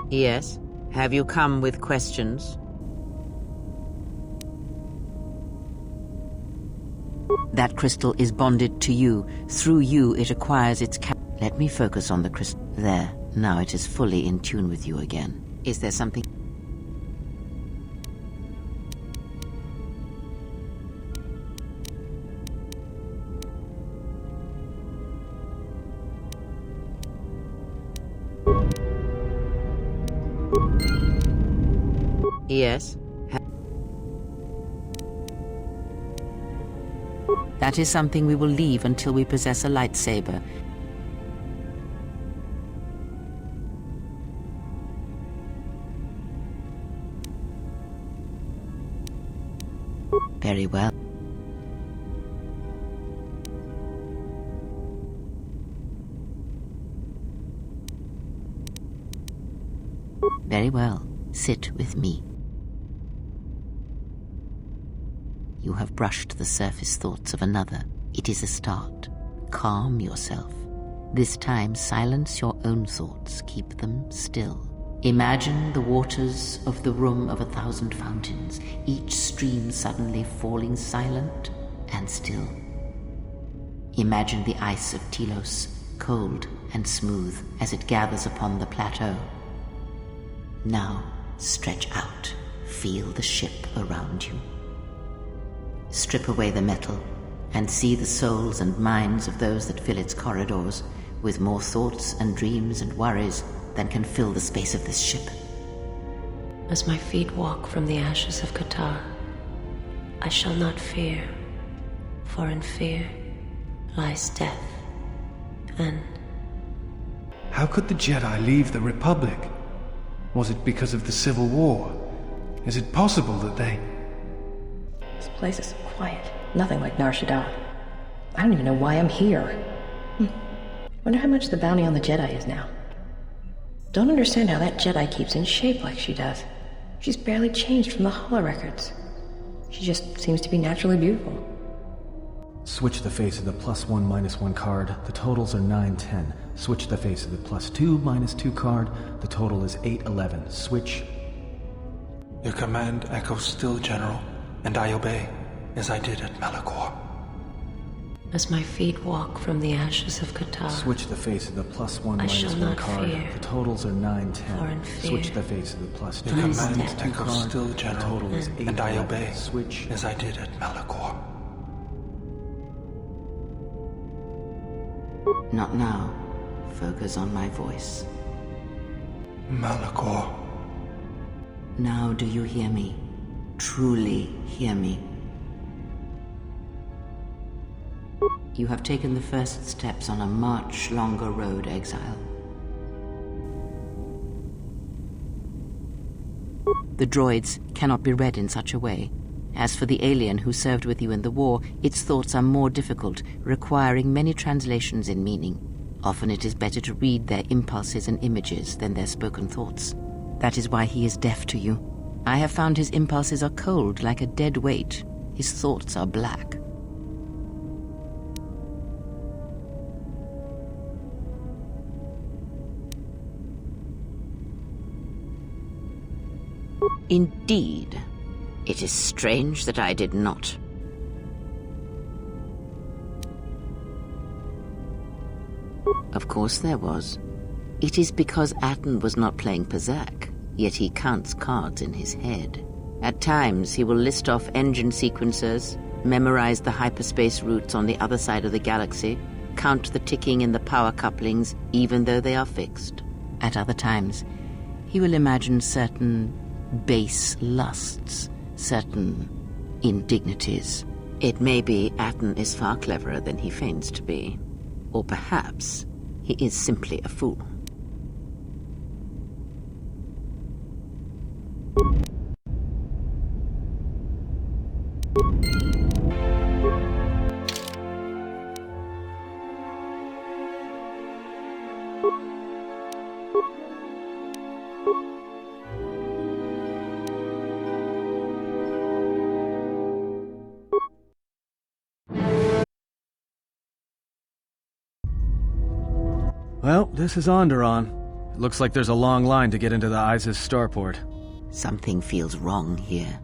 Yes? Have you come with questions? That crystal is bonded to you. Through you, it acquires its Let me focus on the crystal. There. Now it is fully in tune with you again. Is there something... Yes? That is something we will leave until we possess a lightsaber. Very well. Very well. Sit with me. You have brushed the surface thoughts of another. It is a start. Calm yourself. This time, silence your own thoughts. Keep them still. Imagine the waters of the room of 1,000 fountains, each stream suddenly falling silent and still. Imagine the ice of Telos, cold and smooth as it gathers upon the plateau. Now, stretch out. Feel the ship around you. Strip away the metal and see the souls and minds of those that fill its corridors with more thoughts and dreams and worries than can fill the space of this ship. As my feet walk from the ashes of Qatar, I shall not fear, for in fear lies death, and... How could the Jedi leave the Republic? Was it because of the Civil War? Is it possible that they... This place is so quiet. Nothing like Nar Shaddaa. I don't even know why I'm here. Wonder how much the bounty on the Jedi is now. Don't understand how that Jedi keeps in shape like she does. She's barely changed from the holorecords. She just seems to be naturally beautiful. Switch the face of the +1 -1 card. The totals are 9, 10. Switch the face of the +2 -2 card. The total is 8, 11. Switch. Your command echoes still, General, and I obey, as I did at Malachor. As my feet walk from the ashes of Qatar, Switch the face of the +1 I shall -1 not card. fear, The totals are 9, for 10. in fear Switch the face of the +2 Your command death. echoes card. still, The General, total is 8, and I 11. obey, Switch. as I did at Malachor. Not now. Focus on my voice. Malachor. Now do you hear me? Truly hear me? You have taken the first steps on a much longer road, exile. The droids cannot be read in such a way. As for the alien who served with you in the war, its thoughts are more difficult, requiring many translations in meaning. Often it is better to read their impulses and images than their spoken thoughts. That is why he is deaf to you. I have found his impulses are cold, like a dead weight. His thoughts are black. Indeed. It is strange that I did not. Of course there was. It is because Atton was not playing Pazak, yet he counts cards in his head. At times he will list off engine sequencers, memorize the hyperspace routes on the other side of the galaxy, count the ticking in the power couplings even though they are fixed. At other times, he will imagine certain base lusts, certain indignities. It may be Atton is far cleverer than he feigns to be. Or perhaps he is simply a fool. Well, this is Onderon. Looks like there's a long line to get into the ISIS starport. Something feels wrong here.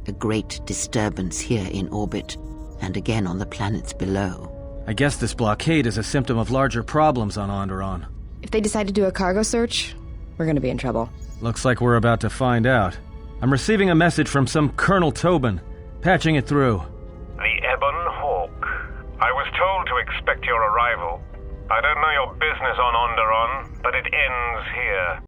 A great disturbance here in orbit, and again on the planets below. I guess this blockade is a symptom of larger problems on Onderon. If they decide to do a cargo search, we're gonna be in trouble. Looks like we're about to find out. I'm receiving a message from some Colonel Tobin. Patching it through. The Ebon Hawk. I was told to expect your arrival. I don't know your business on Onderon, but it ends here.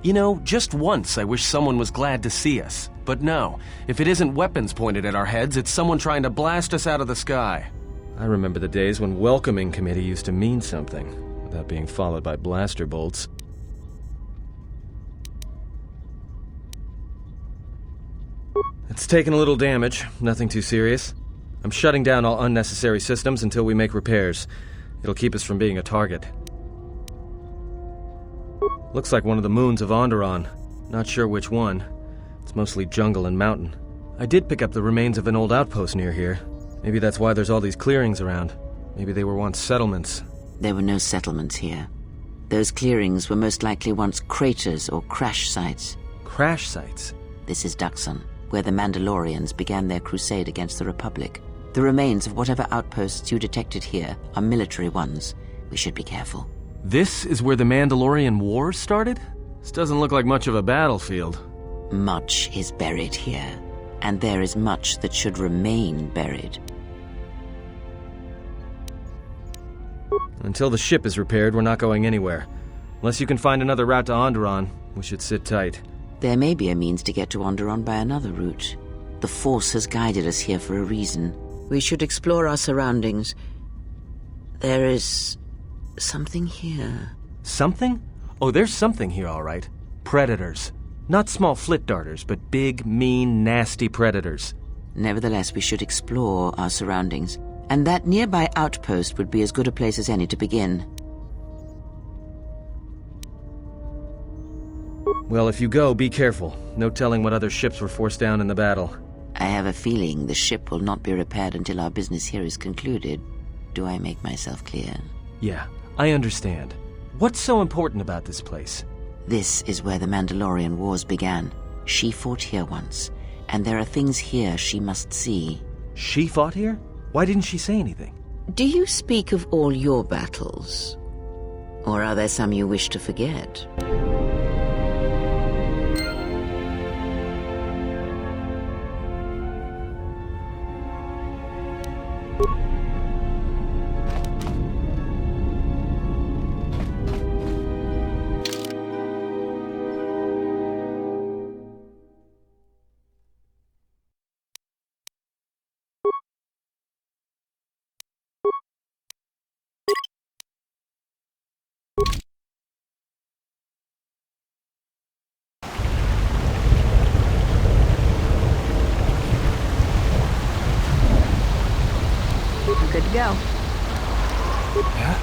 You know, just once I wish someone was glad to see us. But no, if it isn't weapons pointed at our heads, it's someone trying to blast us out of the sky. I remember the days when welcoming committee used to mean something, without being followed by blaster bolts. It's taken a little damage, nothing too serious. I'm shutting down all unnecessary systems until we make repairs. It'll keep us from being a target. Looks like one of the moons of Onderon. Not sure which one. It's mostly jungle and mountain. I did pick up the remains of an old outpost near here. Maybe that's why there's all these clearings around. Maybe they were once settlements. There were no settlements here. Those clearings were most likely once craters or crash sites. Crash sites? This is Dxun, where the Mandalorians began their crusade against the Republic. The remains of whatever outposts you detected here are military ones. We should be careful. This is where the Mandalorian Wars started? This doesn't look like much of a battlefield. Much is buried here, and there is much that should remain buried. Until the ship is repaired, we're not going anywhere. Unless you can find another route to Onderon, we should sit tight. There may be a means to get to Onderon by another route. The Force has guided us here for a reason. We should explore our surroundings. There is something here. Something? Oh, there's something here, all right. Predators. Not small flit darters, but big, mean, nasty predators. Nevertheless, we should explore our surroundings, and that nearby outpost would be as good a place as any to begin. Well, if you go, be careful. No telling what other ships were forced down in the battle. I have a feeling the ship will not be repaired until our business here is concluded. Do I make myself clear? Yeah, I understand. What's so important about this place? This is where the Mandalorian Wars began. She fought here once, and there are things here she must see. She fought here? Why didn't she say anything? Do you speak of all your battles? Or are there some you wish to forget? Good to go. Yeah?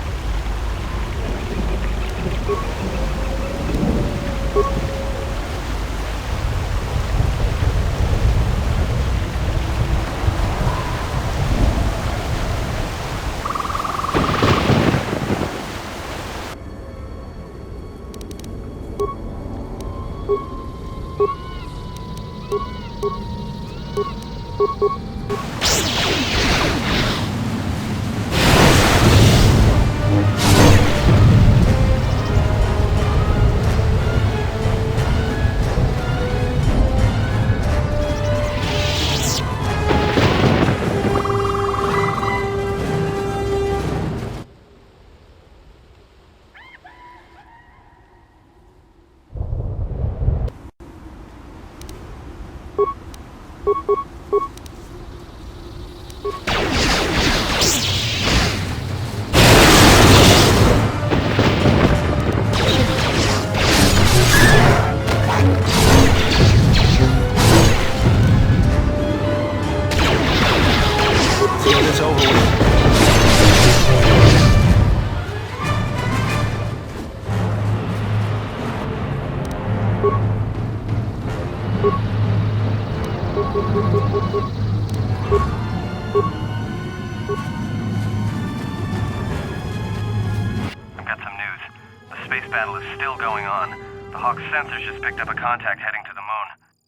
battle is still going on. The Hawk's sensors just picked up a contact heading to the moon.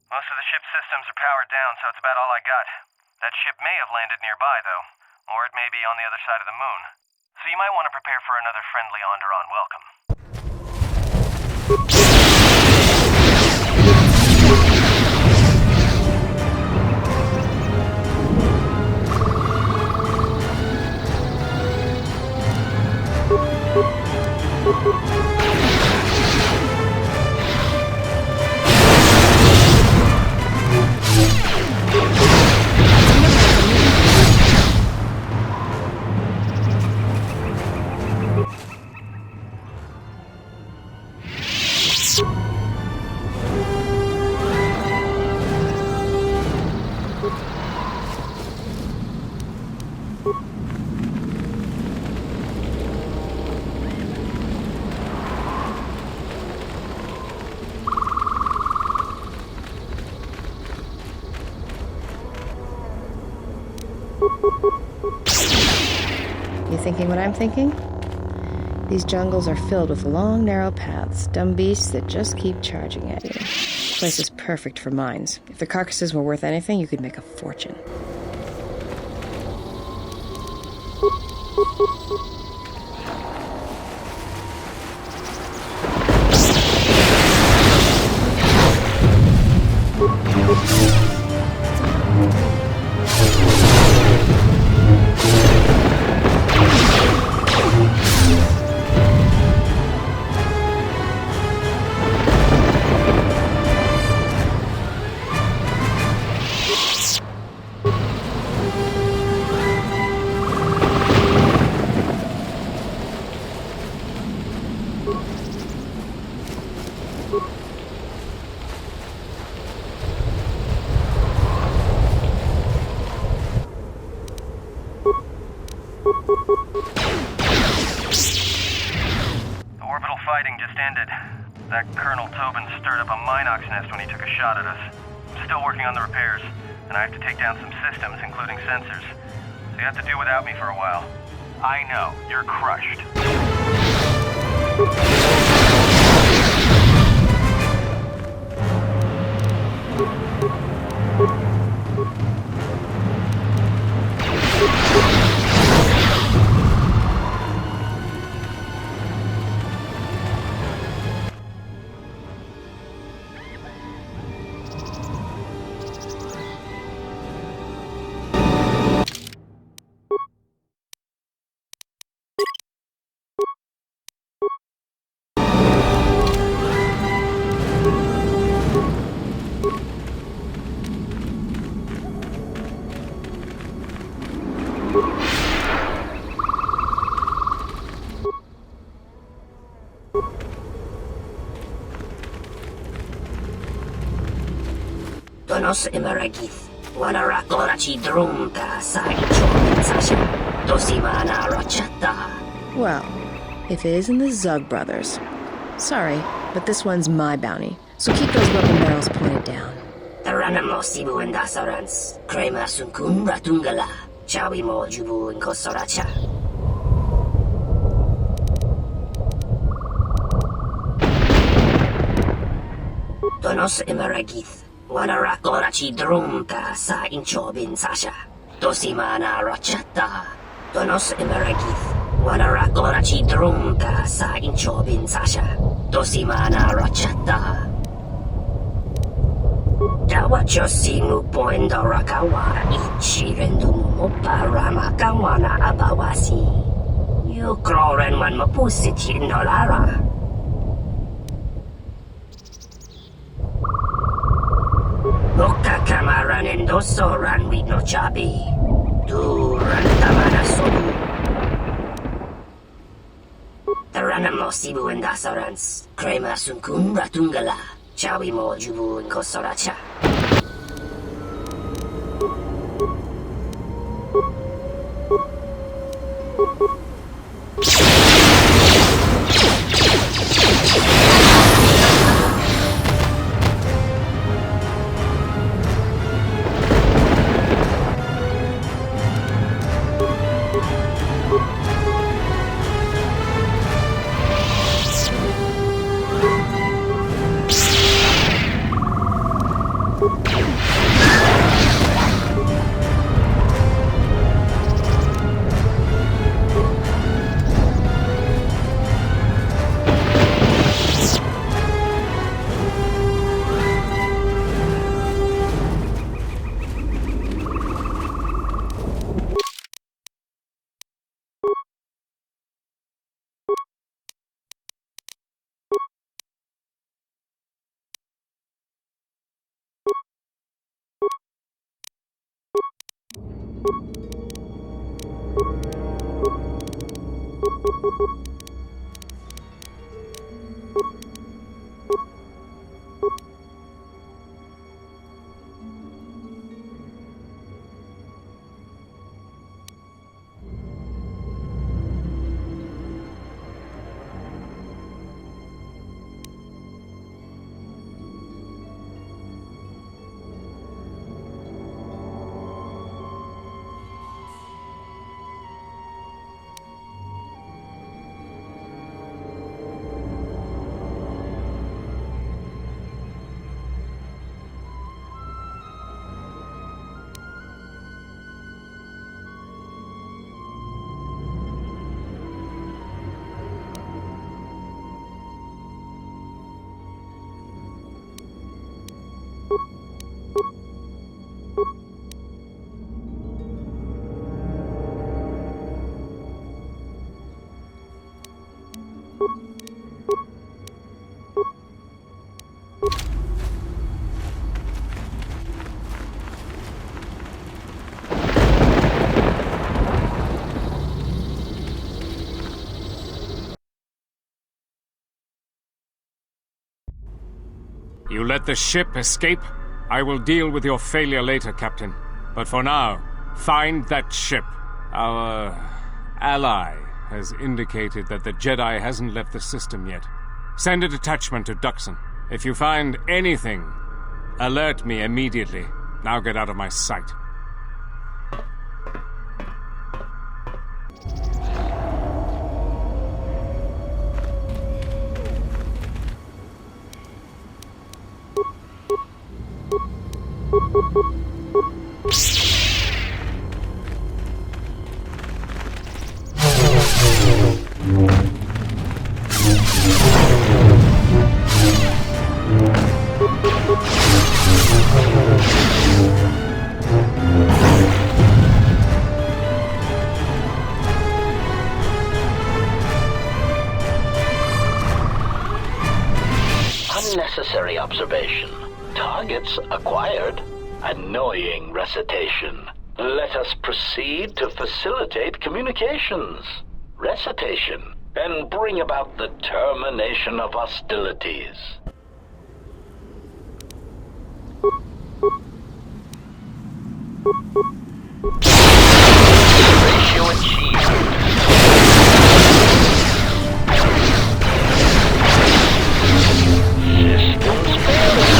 Most of the ship's systems are powered down, so it's about all I got. That ship may have landed nearby, though, or it may be on the other side of the moon. So you might want to prepare for another friendly Onderon welcome. You thinking what I'm thinking? These jungles are filled with long, narrow paths, dumb beasts that just keep charging at you. This place is perfect for mines. If the carcasses were worth anything, you could make a fortune. That Colonel Tobin stirred up a Minox nest when he took a shot at us. I'm still working on the repairs, and I have to take down some systems, including sensors. So you have to do without me for a while. I know, you're crushed. Donos imeragith, wanara korachi drumka sa ichon sasha, dosimana rochata. Well, if it isn't the Zug brothers. Sorry, but this one's my bounty, so keep those weapon barrels pointed down. Taranamo sibu and dasarans, krema sunkun ratungala, chawi mo jubu and kosoracha. Donos imeragith. Wanara korachi drumka sa inchobin sasha. Dosimana rochata. Donos imeragith. Wanara korachi drumka sa inchobin sasha. Dosimana rochata. Dawacho sinu poendo rakawa ichi rendumu parama kawana abawasi. You kroren man mapusiti nolara. Boka kamaran endosoran with no chabi. Duran tamana sobu. Taranamo sibu and dasarans. Krema sunkun ratungala. Chawi mo jubu and kosoracha. You let the ship escape? I will deal with your failure later, Captain. But for now, find that ship. Our ally has indicated that the Jedi hasn't left the system yet. Send a detachment to Dxun. If you find anything, alert me immediately. Now get out of my sight. Unnecessary observation. Targets acquired. Annoying recitation. Let us proceed to facilitate communications. Recitation, and bring about the termination of hostilities. Ratio achieved. Systems failing.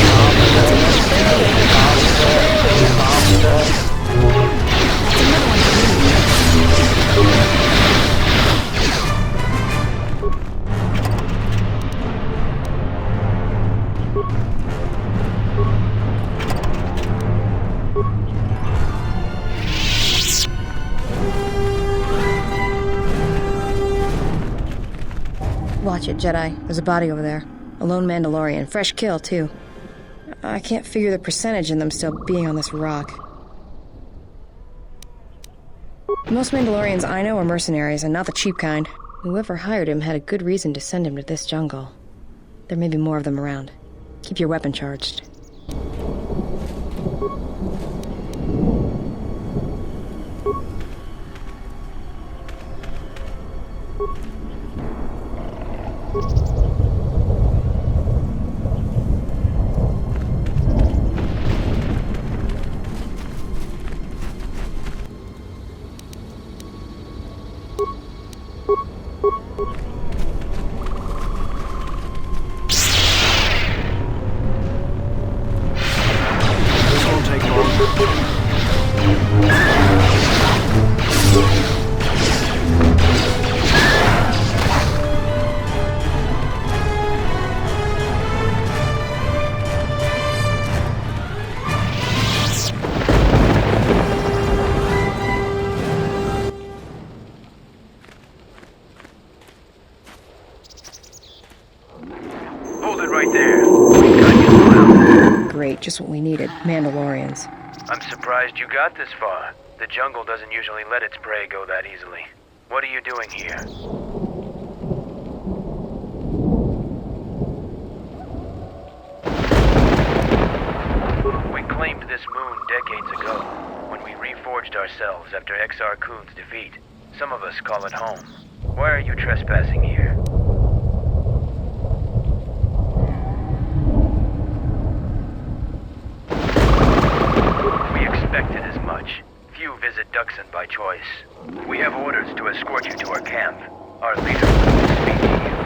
Watch it, Jedi. There's a body over there. A lone Mandalorian. Fresh kill, too. I can't figure the percentage in them still being on this rock. Most Mandalorians I know are mercenaries, and not the cheap kind. Whoever hired him had a good reason to send him to this jungle. There may be more of them around. Keep your weapon charged. Just what we needed. Mandalorians. I'm surprised you got this far. The jungle doesn't usually let its prey go that easily. What are you doing here? We claimed this moon decades ago, when we reforged forged ourselves after XR Kuhn's defeat. Some of us call it home. Why are you trespassing here? We expected as much. Few visit Dxun by choice. We have orders to escort you to our camp. Our leader will speak to you.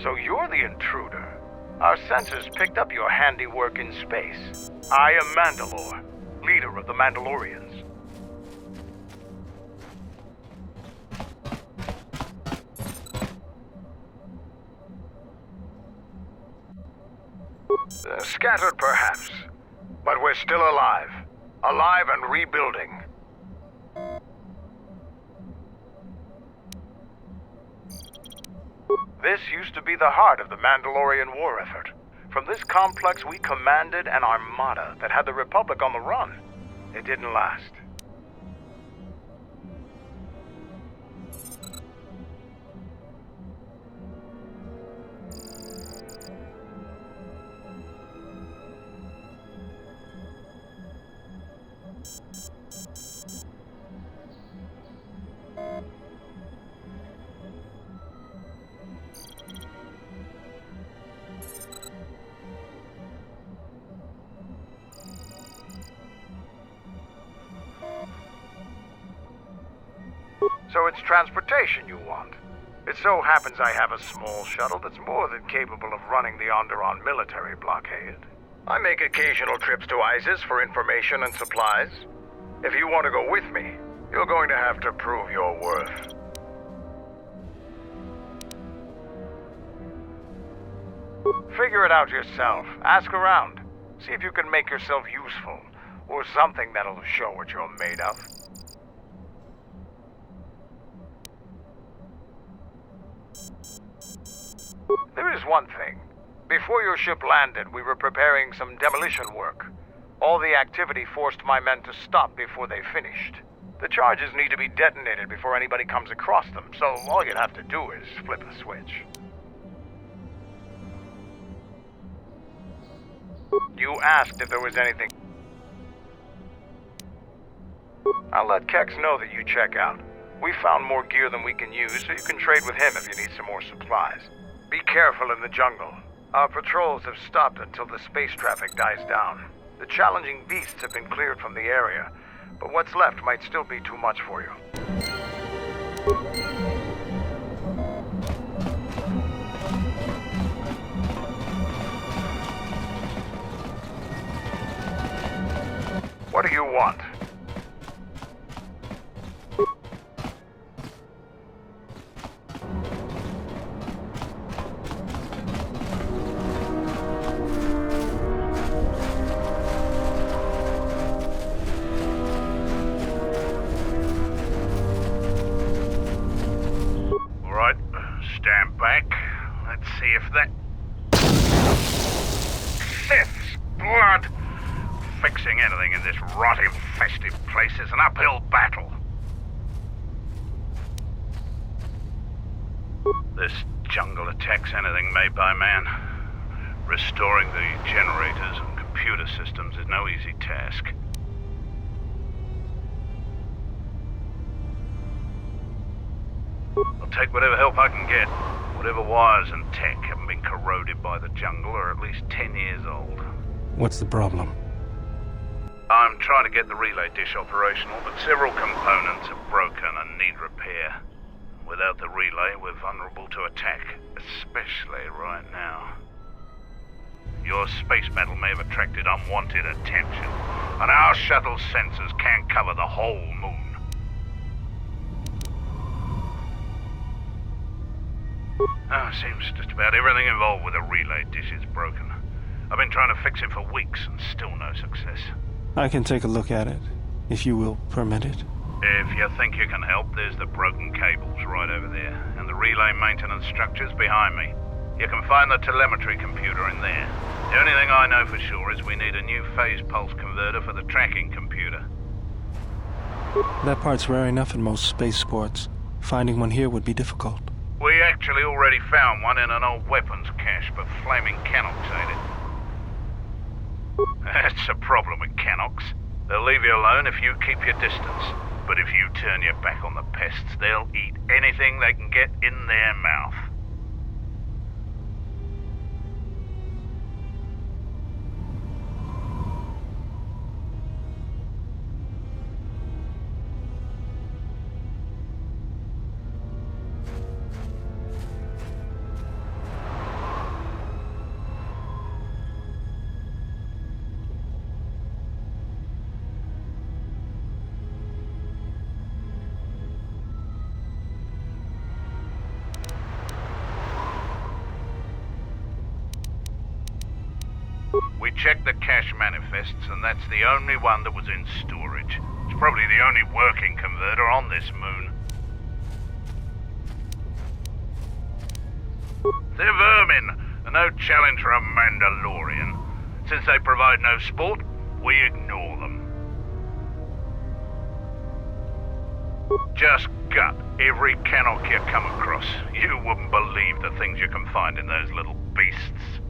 So you're the intruder. Our sensors picked up your handiwork in space. I am Mandalore, leader of the Mandalorians. Scattered perhaps, but we're still alive. Alive and rebuilding. This used to be the heart of the Mandalorian war effort. From this complex we commanded an armada that had the Republic on the run. It didn't last. So it's transportation you want. It so happens I have a small shuttle that's more than capable of running the Onderon military blockade. I make occasional trips to ISIS for information and supplies. If you want to go with me, you're going to have to prove your worth. Figure it out yourself. Ask around. See if you can make yourself useful, or something that'll show what you're made of. There is one thing. Before your ship landed, we were preparing some demolition work. All the activity forced my men to stop before they finished. The charges need to be detonated before anybody comes across them, so all you'd have to do is flip a switch. You asked if there was anything. I'll let Kex know that you check out. We found more gear than we can use, so you can trade with him if you need some more supplies. Be careful in the jungle. Our patrols have stopped until the space traffic dies down. The challenging beasts have been cleared from the area, but what's left might still be too much for you. What do you want? Stand back. Let's see if that... Sith's blood! Fixing anything in this rot-infested place is an uphill battle. This jungle attacks anything made by man. Restoring the generators and computer systems is no easy task. I'll take whatever help I can get. Whatever wires and tech haven't been corroded by the jungle are at least 10 years old. What's the problem? I'm trying to get the relay dish operational, but several components are broken and need repair. Without the relay, we're vulnerable to attack, especially right now. Your space battle may have attracted unwanted attention, and our shuttle's sensors can't cover the whole moon. Seems just about everything involved with the relay dish is broken. I've been trying to fix it for weeks and still no success. I can take a look at it, if you will permit it. If you think you can help, there's the broken cables right over there, and the relay maintenance structures behind me. You can find the telemetry computer in there. The only thing I know for sure is we need a new phase pulse converter for the tracking computer. That part's rare enough in most spaceports. Finding one here would be difficult. We actually already found one in an old weapons cache, but flaming Canox ate it. That's a problem with Canox. They'll leave you alone if you keep your distance. But if you turn your back on the pests, they'll eat anything they can get in their mouth. We checked the cache manifests, and that's the only one that was in storage. It's probably the only working converter on this moon. They're vermin, and no challenge for a Mandalorian. Since they provide no sport, we ignore them. Just gut every Canoc you come across. You wouldn't believe the things you can find in those little beasts.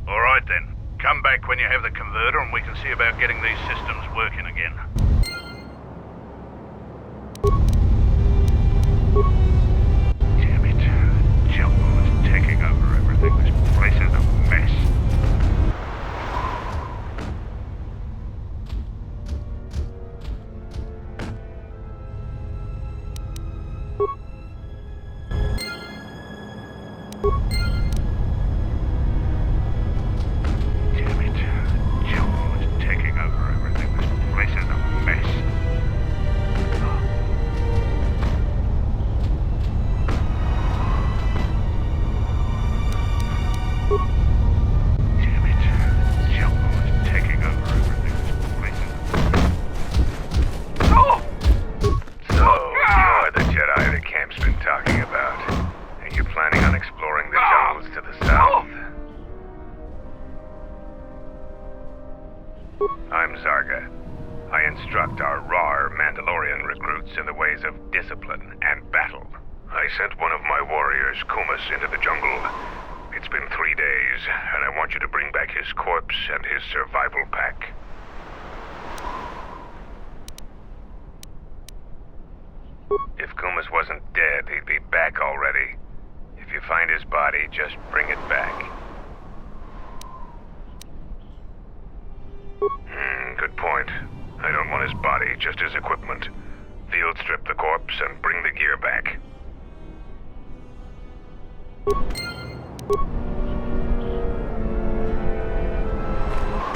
All right then. Come back when you have the converter and we can see about getting these systems working again. Damn it. The jungle is taking over everything. This place is a mess. I'm Zarga. I instruct our raw Mandalorian recruits in the ways of discipline and battle. I sent one of my warriors, Kumas, into the jungle. It's been 3 days, and I want you to bring back his corpse and his survival pack. If Kumas wasn't dead, he'd be back already. If you find his body, just bring it back. Good point. I don't want his body, just his equipment. Field strip the corpse and bring the gear back.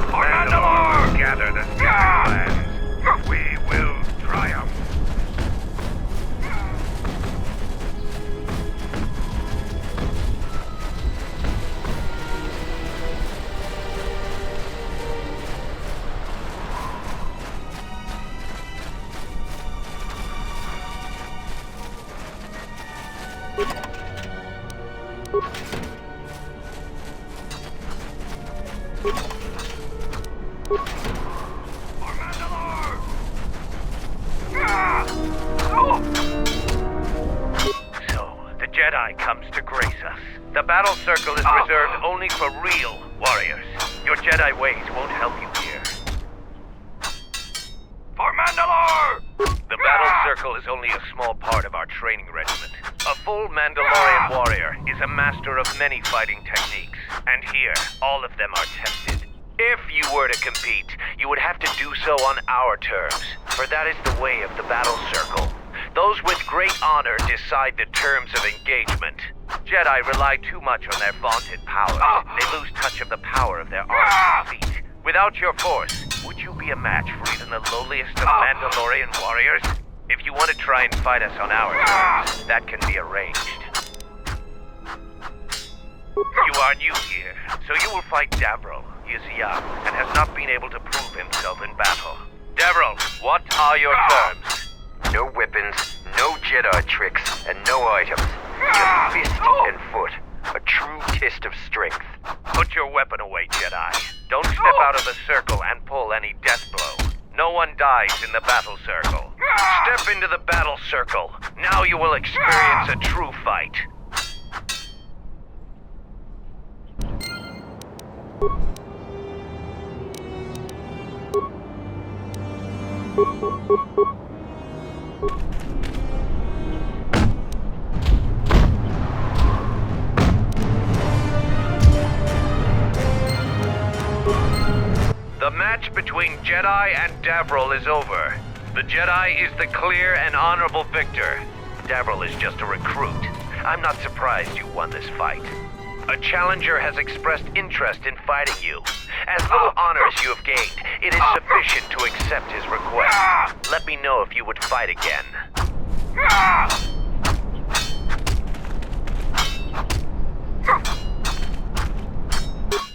Mandalore! Gather the lands. We will triumph. Jedi comes to grace us. The battle circle is reserved only for real warriors. Your Jedi ways won't help you here. For Mandalore! The battle circle is only a small part of our training regiment. A full Mandalorian warrior is a master of many fighting techniques, and here, all of them are tested. If you were to compete, you would have to do so on our terms, for that is the way of the battle circle. Those with great honor decide the terms of engagement. Jedi rely too much on their vaunted powers. They lose touch of the power of their arms and feet. Without your force, would you be a match for even the lowliest of Mandalorian warriors? If you want to try and fight us on our terms, that can be arranged. You are new here, so you will fight Davril. He is young and has not been able to prove himself in battle. Davril, what are your terms? No weapons, no Jedi tricks, and no items. Just fist and foot. A true test of strength. Put your weapon away, Jedi. Don't step out of the circle and pull any death blow. No one dies in the battle circle. Step into the battle circle. Now you will experience a true fight. The match between Jedi and Davril is over. The Jedi is the clear and honorable victor. Davril is just a recruit. I'm not surprised you won this fight. A challenger has expressed interest in fighting you. As little honor as you have gained, it is sufficient to accept his request. Let me know if you would fight again.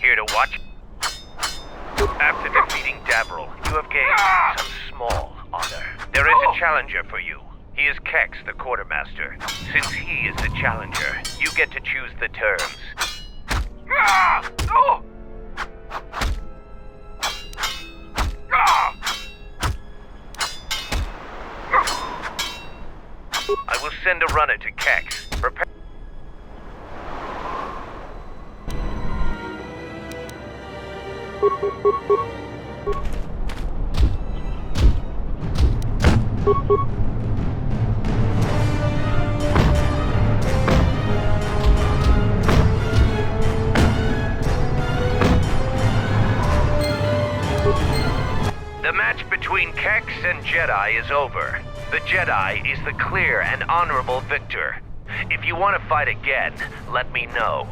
Here to watch? After defeating Davril, you have gained some small honor. There is a challenger for you. He is Kex, the quartermaster. Since he is the challenger, you get to choose the terms. I will send a runner to Kex. Prepare. The match between Kex and Jedi is over. The Jedi is the clear and honorable victor. If you want to fight again, let me know.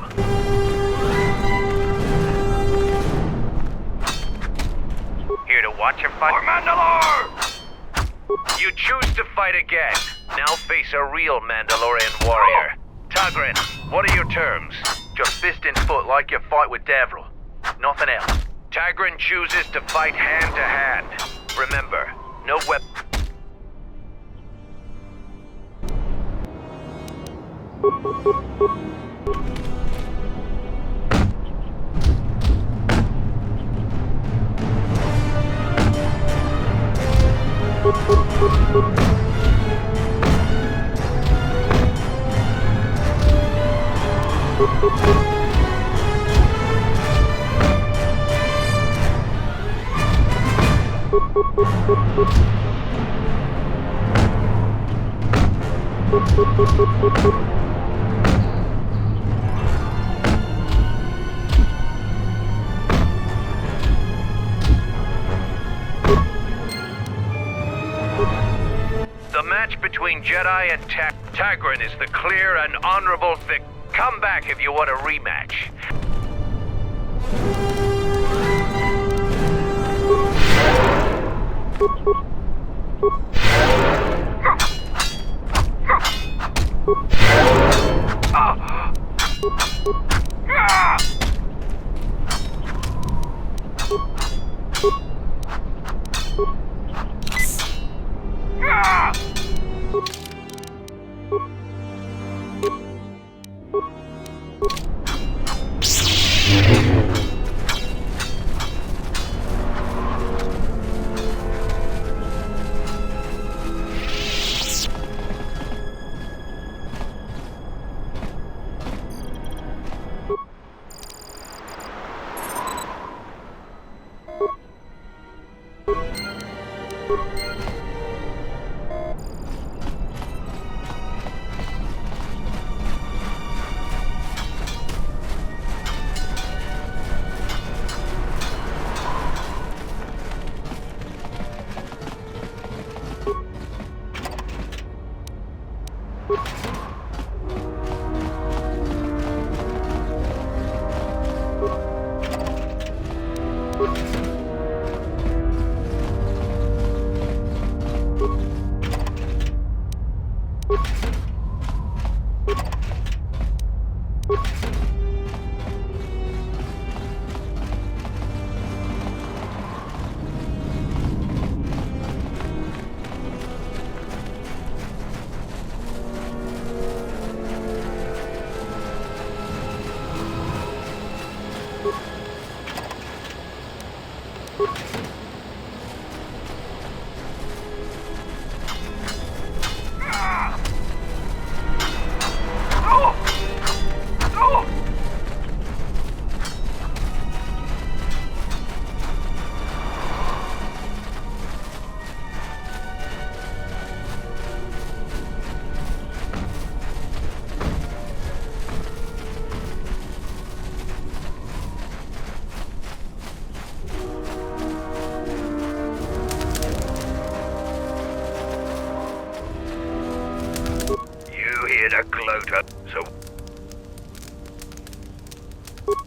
Here to watch a fight. For Mandalore! You choose to fight again. Now face a real Mandalorian warrior. Tagrin, what are your terms? Just fist and foot like you fight with Davril. Nothing else. Tagrin chooses to fight hand to hand. Remember, no weapon. The match between Jedi and Tagrin is the clear and honorable victor. Come back if you want a rematch.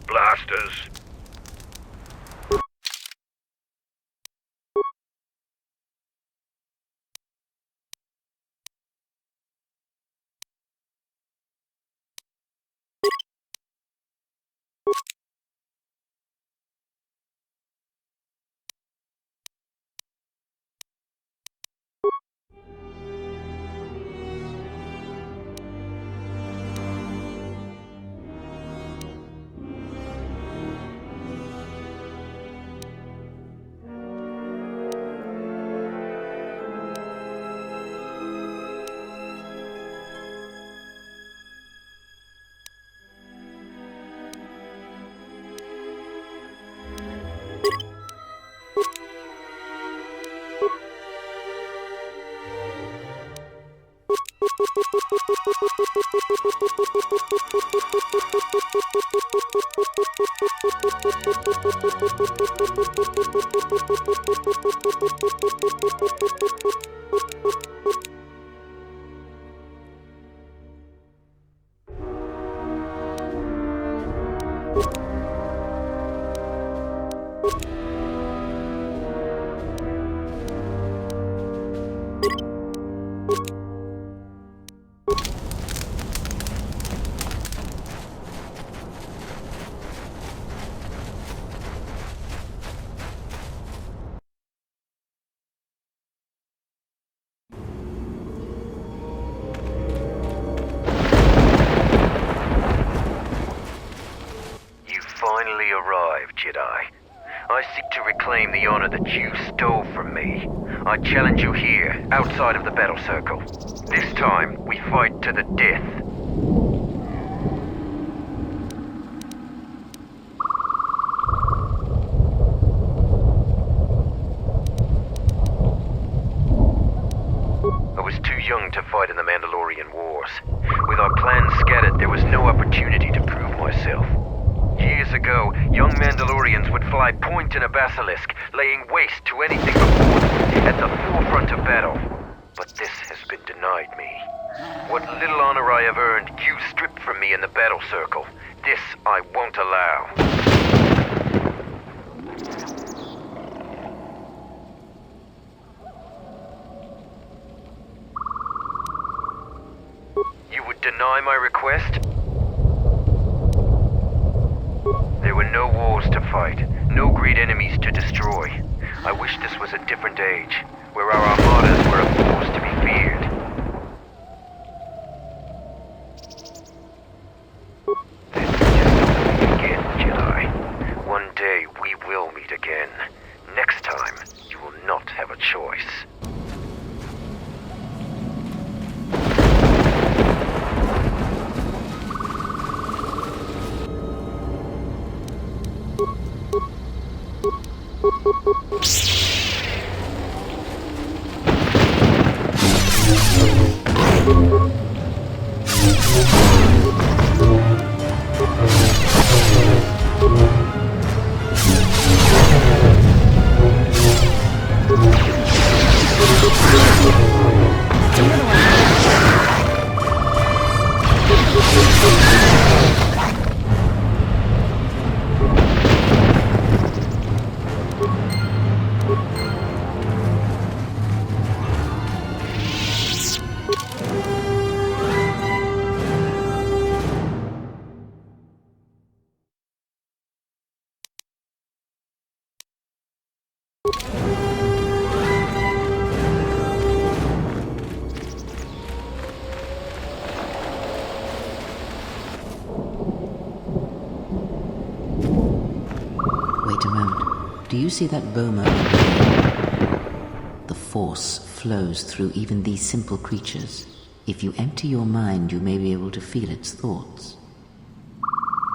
blasters. Finally arrived, Jedi. I seek to reclaim the honor that you stole from me. I challenge you here, outside of the battle circle. This time, we fight to the death. I was too young to fight in the Mandalorian Wars. With our plans scattered, there was no opportunity to prove myself. Years ago, young Mandalorians would fly point in a basilisk, laying waste to anything before them, at the forefront of battle. But this has been denied me. What little honor I have earned, you stripped from me in the battle circle. This I won't allow. You would deny my request? There were no wars to fight, no great enemies to destroy. I wish this was a different age, where our armadas were a force to be feared. Then you just don't meet again, Jedi. One day we will meet again. Next time, you will not have a choice. Do you see that boma? The Force flows through even these simple creatures. If you empty your mind, you may be able to feel its thoughts.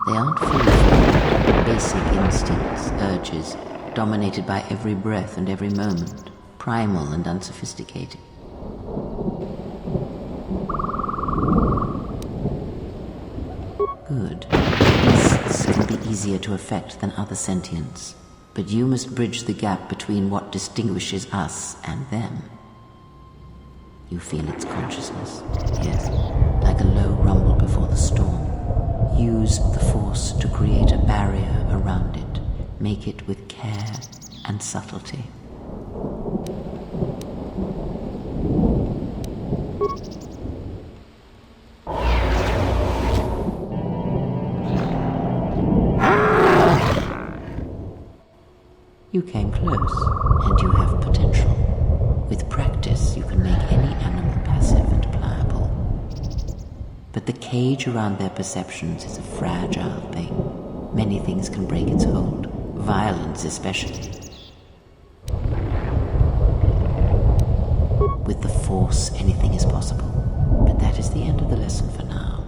They aren't fully formed, basic instincts, urges, dominated by every breath and every moment, primal and unsophisticated. Good. Beasts can be easier to affect than other sentients. But you must bridge the gap between what distinguishes us and them. You feel its consciousness, yes, like a low rumble before the storm. Use the Force to create a barrier around it. Make it with care and subtlety. You came close, and you have potential. With practice, you can make any animal passive and pliable. But the cage around their perceptions is a fragile thing. Many things can break its hold, violence especially. With the Force, anything is possible. But that is the end of the lesson for now.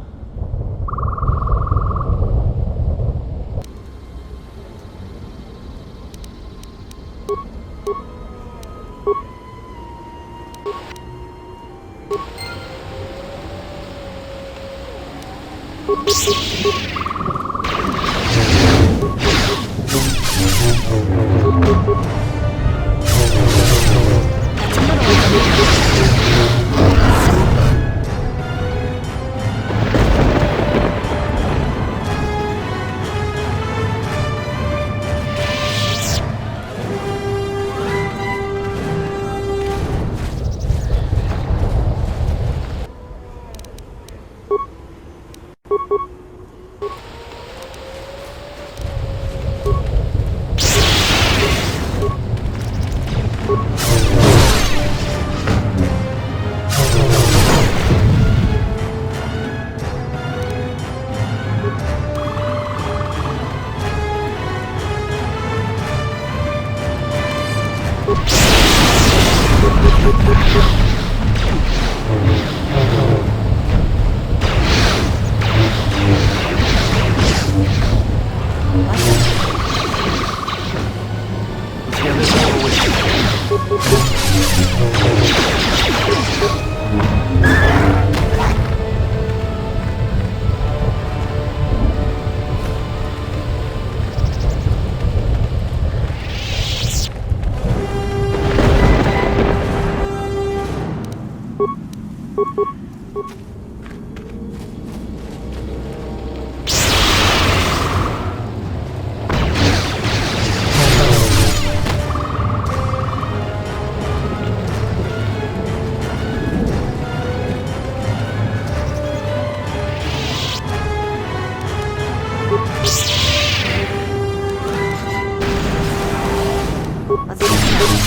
That's another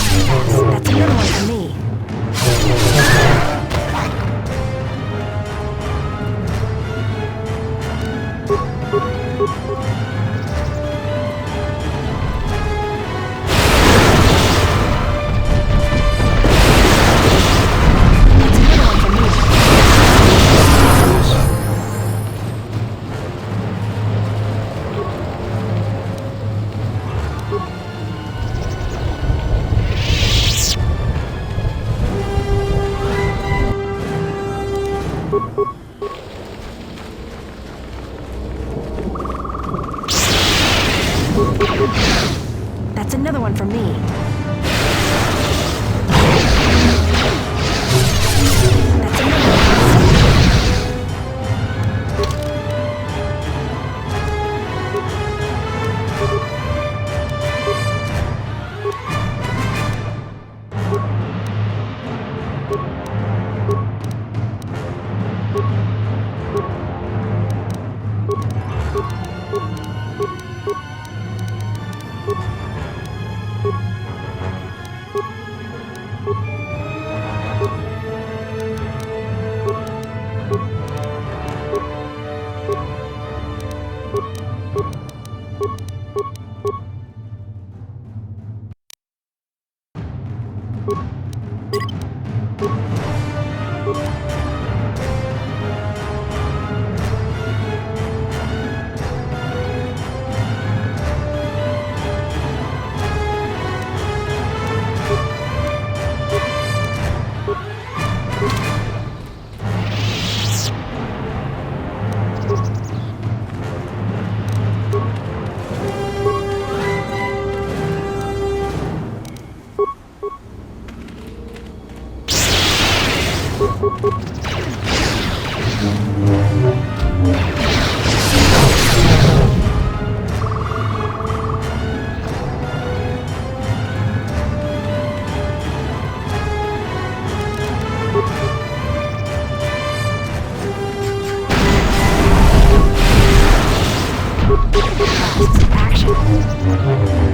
one for me. That's another one for me. That's another one. Order.